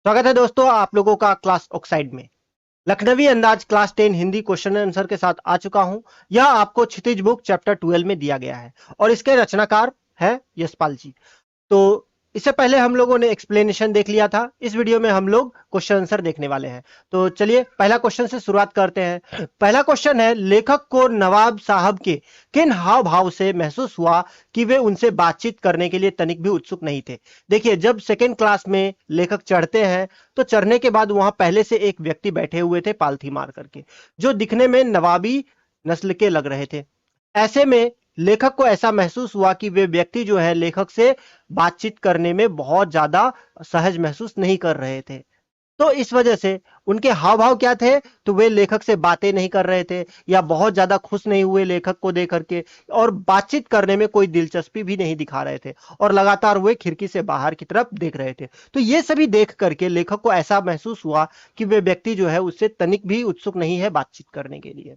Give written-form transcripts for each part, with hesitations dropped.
स्वागत है दोस्तों आप लोगों का क्लास ऑक्साइड में। लखनवी अंदाज क्लास 10 हिंदी क्वेश्चन आंसर के साथ आ चुका हूं। यह आपको क्षितिज बुक चैप्टर 12 में दिया गया है और इसके रचनाकार है यशपाल जी। तो इससे पहले हम लोगों ने एक्सप्लेनेशन देख लिया था। इस वीडियो में हम लोग क्वेश्चन आंसर देखने वाले हैं। तो चलिए पहला क्वेश्चन से शुरुआत करते हैं। पहला क्वेश्चन है, लेखक को नवाब साहब के किन हाव भाव से महसूस हुआ कि वे उनसे बातचीत करने के लिए तनिक भी उत्सुक नहीं थे। देखिए, जब सेकेंड क्लास में लेखक चढ़ते हैं तो चढ़ने के बाद वहां पहले से एक व्यक्ति बैठे हुए थे पालथी मार करके, जो दिखने में नवाबी नस्ल के लग रहे थे। ऐसे में लेखक को ऐसा महसूस हुआ कि वे व्यक्ति जो है लेखक से बातचीत करने में बहुत ज्यादा सहज महसूस नहीं कर रहे थे। तो इस वजह से उनके हाव भाव क्या थे, तो वे लेखक से बातें नहीं कर रहे थे या बहुत ज्यादा खुश नहीं हुए लेखक को देख करके, और बातचीत करने में कोई दिलचस्पी भी नहीं दिखा रहे थे और लगातार वे खिड़की से बाहर की तरफ देख रहे थे। तो ये सभी देख करके लेखक को ऐसा महसूस हुआ कि वे व्यक्ति जो है उससे तनिक भी उत्सुक नहीं है बातचीत करने के लिए।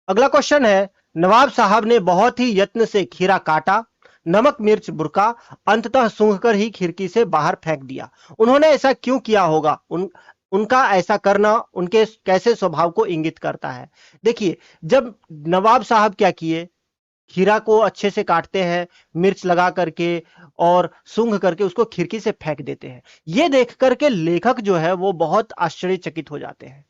अगला क्वेश्चन है, नवाब साहब ने बहुत ही यत्न से खीरा काटा, नमक मिर्च बुरका, अंततः सूंघकर ही खिड़की से बाहर फेंक दिया। उन्होंने ऐसा क्यों किया होगा? उनका ऐसा करना उनके कैसे स्वभाव को इंगित करता है। देखिए, जब नवाब साहब क्या किए, खीरा को अच्छे से काटते हैं मिर्च लगा करके और सूंघ करके उसको खिड़की से फेंक देते हैं। ये देख करके लेखक जो है वो बहुत आश्चर्यचकित हो जाते हैं।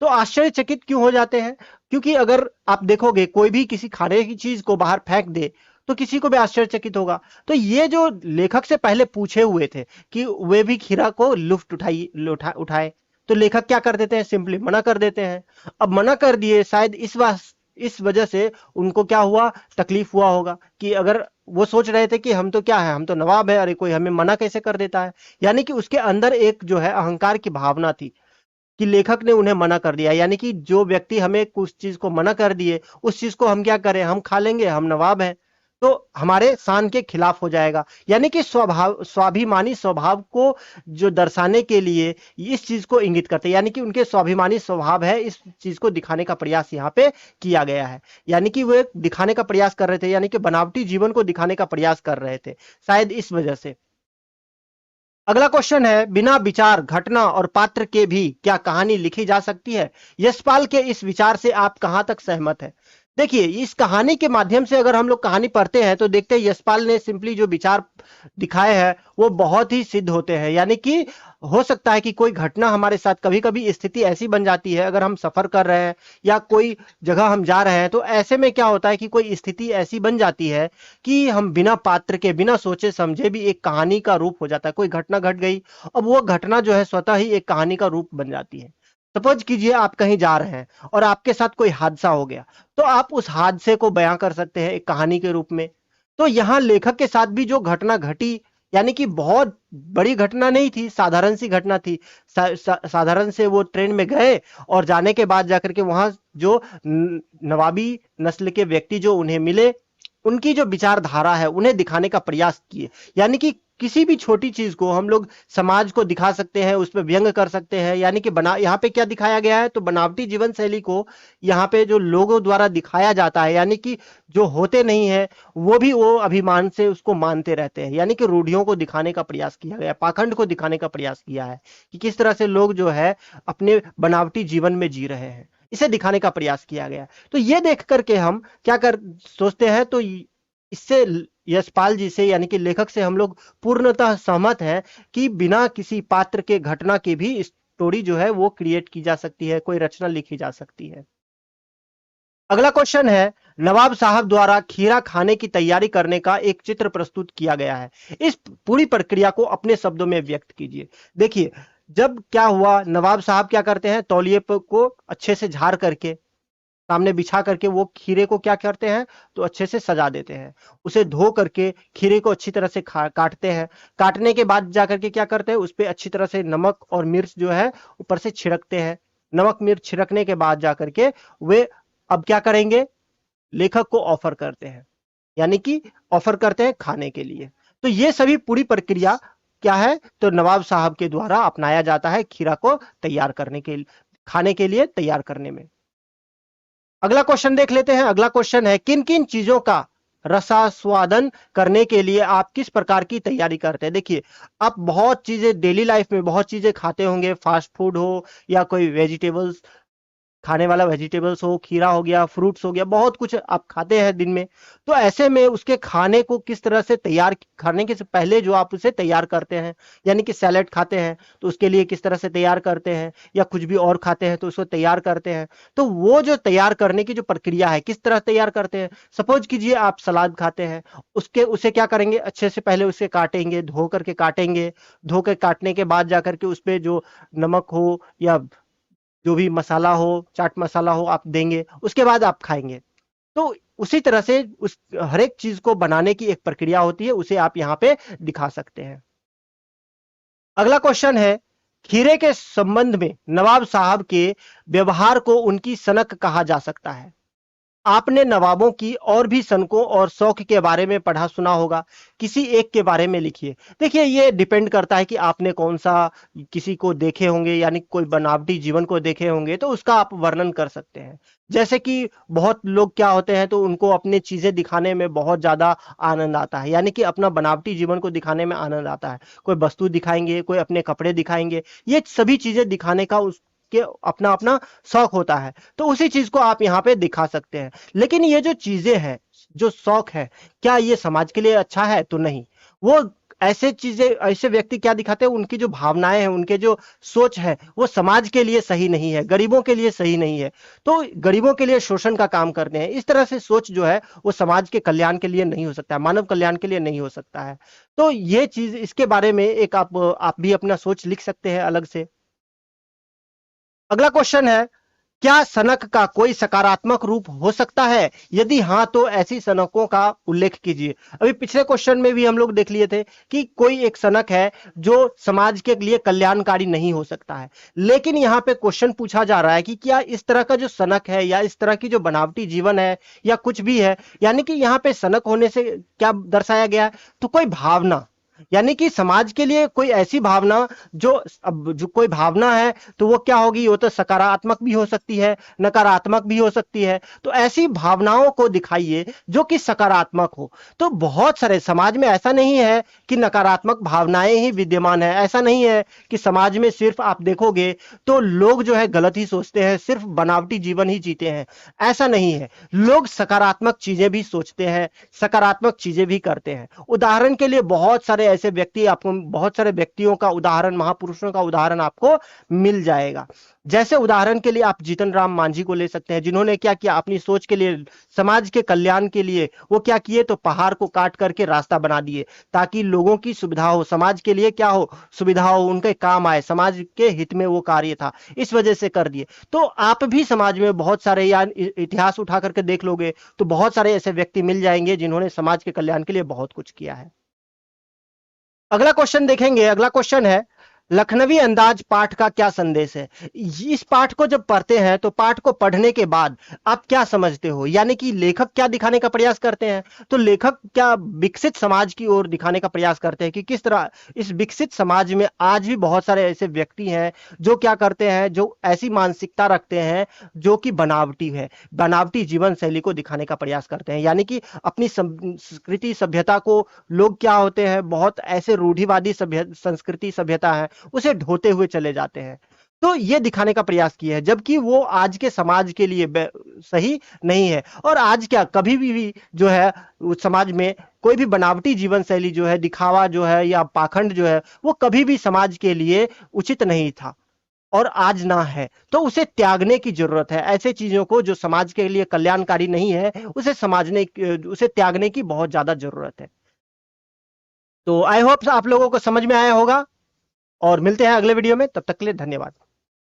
तो आश्चर्यचकित क्यों हो जाते हैं? क्योंकि अगर आप देखोगे कोई भी किसी खाने की चीज को बाहर फेंक दे तो किसी को भी आश्चर्यचकित होगा। तो ये जो लेखक से पहले पूछे हुए थे कि वे भी खीरा को लुफ्त उठाए, तो लेखक क्या कर देते हैं, सिंपली मना कर देते हैं। अब मना कर दिए, शायद इस वजह से उनको क्या हुआ, तकलीफ हुआ होगा कि अगर वो सोच रहे थे कि हम तो क्या है, हम तो नवाब है, अरे कोई हमें मना कैसे कर देता है। यानी कि उसके अंदर एक जो है अहंकार की भावना थी कि लेखक ने उन्हें मना कर दिया, यानी कि जो व्यक्ति हमें कुछ चीज को मना कर दिए उस चीज को हम क्या करें, हम खा लेंगे, हम नवाब हैं, तो हमारे शान के खिलाफ हो जाएगा। यानी कि स्वाभिमानी स्वभाव को जो दर्शाने के लिए इस चीज को इंगित करते हैं, यानी कि उनके स्वाभिमानी स्वभाव है, इस चीज को दिखाने का प्रयास यहाँ पे किया गया है। यानी कि वे दिखाने का प्रयास कर रहे थे, यानी कि बनावटी जीवन को दिखाने का प्रयास कर रहे थे, शायद इस वजह से। अगला क्वेश्चन है, बिना विचार घटना और पात्र के भी क्या कहानी लिखी जा सकती है? यशपाल के इस विचार से आप कहां तक सहमत हैं? देखिए, इस कहानी के माध्यम से अगर हम लोग कहानी पढ़ते हैं तो देखते हैं यशपाल ने सिंपली जो विचार दिखाए हैं वो बहुत ही सिद्ध होते हैं। यानी कि हो सकता है कि कोई घटना हमारे साथ, कभी कभी स्थिति ऐसी बन जाती है, अगर हम सफर कर रहे हैं या कोई जगह हम जा रहे हैं, तो ऐसे में क्या होता है कि कोई स्थिति ऐसी बन जाती है कि हम बिना पात्र के, बिना सोचे समझे भी एक कहानी का रूप हो जाता है। कोई घटना घट गई, अब वो घटना जो है स्वतः ही एक कहानी का रूप बन जाती है। सपोज कीजिए आप कहीं जा रहे हैं और आपके साथ कोई हादसा हो गया, तो आप उस हादसे को बयां कर सकते हैं एक कहानी के रूप में। तो यहां लेखक के साथ भी जो घटना घटी, यानी कि बहुत बड़ी घटना नहीं थी, साधारण सी घटना थी। साधारण से वो ट्रेन में गए और जाने के बाद जाकर के वहां जो नवाबी नस्ल के व्यक्ति जो उन्हें मिले, उनकी जो विचारधारा है उन्हें दिखाने का प्रयास किए। यानी कि किसी भी छोटी चीज को हम लोग समाज को दिखा सकते हैं, उस पर व्यंग कर सकते हैं। यानी कि बना यहाँ पे क्या दिखाया गया है, तो बनावटी जीवन शैली को यहाँ पे जो लोगों द्वारा दिखाया जाता है, यानी कि जो होते नहीं है वो भी वो अभिमान से उसको मानते रहते हैं। यानी कि रूढ़ियों को दिखाने का प्रयास किया गया, पाखंड को दिखाने का प्रयास किया है कि किस तरह से लोग जो है अपने बनावटी जीवन में जी रहे हैं, इसे दिखाने का प्रयास किया गया। तो ये देख करके हम क्या कर सोचते हैं, तो इससे यशपाल जी से, यानी कि लेखक से, हम लोग पूर्णतः सहमत हैं कि बिना किसी पात्र के, घटना के भी स्टोरी जो है वो क्रिएट की जा सकती है, कोई रचना लिखी जा सकती है। अगला क्वेश्चन है, नवाब साहब द्वारा खीरा खाने की तैयारी करने का एक चित्र प्रस्तुत किया गया है, इस पूरी प्रक्रिया को अपने शब्दों में व्यक्त कीजिए। देखिए, जब क्या हुआ, नवाब साहब क्या करते हैं, तौलिए को अच्छे से झाड़ करके सामने बिछा करके वो खीरे को क्या करते हैं, तो अच्छे से सजा देते हैं। उसे धो करके खीरे को अच्छी तरह से काटते हैं। काटने के बाद जाकर के क्या करते हैं, उस पर अच्छी तरह से नमक और मिर्च जो है ऊपर से छिड़कते हैं। नमक मिर्च छिड़कने के बाद जाकर के वे अब क्या करेंगे, लेखक को ऑफर करते हैं, यानी कि ऑफर करते हैं खाने के लिए। तो ये सभी पूरी प्रक्रिया क्या है, तो नवाब साहब के द्वारा अपनाया जाता है खीरा को तैयार करने के लिए, खाने के लिए तैयार करने में। अगला क्वेश्चन देख लेते हैं। अगला क्वेश्चन है, किन किन चीजों का रसास्वादन करने के लिए आप किस प्रकार की तैयारी करते हैं? देखिए, आप बहुत चीजें डेली लाइफ में बहुत चीजें खाते होंगे, फास्ट फूड हो या कोई वेजिटेबल्स खाने वाला वेजिटेबल्स हो, खीरा हो गया, फ्रूट्स हो गया, बहुत कुछ आप खाते हैं दिन में। तो ऐसे में उसके खाने को किस तरह से तैयार खाने के से पहले जो आप उसे तैयार करते हैं, यानी कि सैलेड खाते हैं तो उसके लिए किस तरह से तैयार करते हैं, या कुछ भी और खाते हैं तो उसको तैयार करते हैं। तो वो जो तैयार करने की जो प्रक्रिया है, किस तरह तैयार करते हैं? सपोज कीजिए आप सलाद खाते हैं, उसके उसे क्या करेंगे, अच्छे से पहले उसे काटेंगे, धो करके काटेंगे, धो के काटने के बाद जाकर के उसपे जो नमक हो या जो भी मसाला हो, चाट मसाला हो, आप देंगे, उसके बाद आप खाएंगे। तो उसी तरह से उस हर एक चीज को बनाने की एक प्रक्रिया होती है, उसे आप यहाँ पे दिखा सकते हैं। अगला क्वेश्चन है, खीरे के संबंध में नवाब साहब के व्यवहार को उनकी सनक कहा जा सकता है। आपने नवाबों की और भी सनकों और शौक के बारे में पढ़ा सुना होगा, किसी एक के बारे में लिखिए। देखिए, ये डिपेंड करता है कि आपने कौन सा किसी को देखे होंगे, यानी कोई बनावटी जीवन को देखे होंगे तो उसका आप वर्णन कर सकते हैं। जैसे कि बहुत लोग क्या होते हैं तो उनको अपनी चीजें दिखाने में बहुत ज्यादा आनंद आता है, यानी कि अपना बनावटी जीवन को दिखाने में आनंद आता है। कोई वस्तु दिखाएंगे, कोई अपने कपड़े दिखाएंगे, ये सभी चीजें दिखाने का उसके अपना अपना शौक होता है। तो उसी चीज को आप यहाँ पे दिखा सकते हैं। लेकिन ये जो चीजें हैं, जो शौक है, क्या ये समाज के लिए अच्छा है? तो नहीं। वो ऐसे चीजें, ऐसे व्यक्ति क्या दिखाते हैं, उनकी जो भावनाएं हैं, उनके जो सोच है, वो समाज के लिए सही नहीं है, गरीबों के लिए सही नहीं है। तो गरीबों के लिए शोषण का काम करते हैं। इस तरह से सोच जो है वो समाज के कल्याण के लिए नहीं हो सकता है, मानव कल्याण के लिए नहीं हो सकता है। तो ये चीज, इसके बारे में एक आप भी अपना सोच लिख सकते हैं अलग से। अगला क्वेश्चन है, क्या सनक का कोई सकारात्मक रूप हो सकता है? यदि हाँ, तो ऐसी सनकों का उल्लेख कीजिए। अभी पिछले क्वेश्चन में भी हम लोग देख लिए थे कि कोई एक सनक है जो समाज के लिए कल्याणकारी नहीं हो सकता है। लेकिन यहाँ पे क्वेश्चन पूछा जा रहा है कि क्या इस तरह का जो सनक है या इस तरह की जो बनावटी जीवन है या कुछ भी है, यानी कि यहाँ पे सनक होने से क्या दर्शाया गया है? तो कोई भावना, यानी कि समाज के लिए कोई ऐसी भावना जो, अब जो कोई भावना है तो वो क्या होगी, वो तो सकारात्मक भी हो सकती है, नकारात्मक भी हो सकती है। तो ऐसी भावनाओं को दिखाइए जो कि सकारात्मक हो। तो बहुत सारे समाज में ऐसा नहीं है कि नकारात्मक भावनाएं ही विद्यमान है, ऐसा नहीं है कि समाज में सिर्फ आप देखोगे तो लोग जो है गलत ही सोचते हैं, सिर्फ बनावटी जीवन ही जीते हैं, ऐसा नहीं है। लोग सकारात्मक चीजें भी सोचते हैं, सकारात्मक चीजें भी करते हैं। उदाहरण के लिए बहुत सारे ऐसे व्यक्ति, आपको बहुत सारे व्यक्तियों का उदाहरण, महापुरुषों का उदाहरण आपको मिल जाएगा। जैसे उदाहरण के लिए आप जीतन राम मांझी को ले सकते हैं, जिन्होंने क्या किया, अपनी सोच के लिए, समाज के कल्याण के लिए वो क्या किए, तो पहाड़ को काट करके रास्ता बना दिए ताकि लोगों की सुविधा हो, समाज के लिए क्या हो, सुविधा हो, उनके काम आए, समाज के हित में वो कार्य था, इस वजह से कर दिए। तो आप भी समाज में बहुत सारे, या इतिहास उठा करके देख लोगे तो बहुत सारे ऐसे व्यक्ति मिल जाएंगे जिन्होंने समाज के कल्याण के लिए बहुत कुछ किया है। अगला क्वेश्चन देखेंगे। अगला क्वेश्चन है, लखनवी अंदाज पाठ का क्या संदेश है? इस पाठ को जब पढ़ते हैं तो पाठ को पढ़ने के बाद आप क्या समझते हो, यानी कि लेखक क्या दिखाने का प्रयास करते हैं? तो लेखक क्या विकसित समाज की ओर दिखाने का प्रयास करते हैं कि किस तरह इस विकसित समाज में आज भी बहुत सारे ऐसे व्यक्ति हैं जो क्या करते हैं, जो ऐसी मानसिकता रखते हैं जो कि बनावटी है, बनावटी जीवन शैली को दिखाने का प्रयास करते हैं। यानी कि अपनी संस्कृति सभ्यता को, लोग क्या होते हैं, बहुत ऐसे रूढ़िवादी सभ्य संस्कृति सभ्यता है, उसे ढोते हुए चले जाते हैं। तो ये दिखाने का प्रयास किया है, जबकि वो आज के समाज के लिए सही नहीं है। और आज क्या, कभी भी जो है उस समाज में कोई भी बनावटी जीवन शैली जो है, दिखावा जो है या पाखंड जो है, वो कभी भी समाज के लिए उचित नहीं था और आज ना है। तो उसे त्यागने की जरूरत है। ऐसे चीजों को जो समाज के लिए कल्याणकारी नहीं है, उसे त्यागने की बहुत ज्यादा जरूरत है। तो आई होप आप लोगों को समझ में आया होगा, और मिलते हैं अगले वीडियो में। तब तक के लिए धन्यवाद।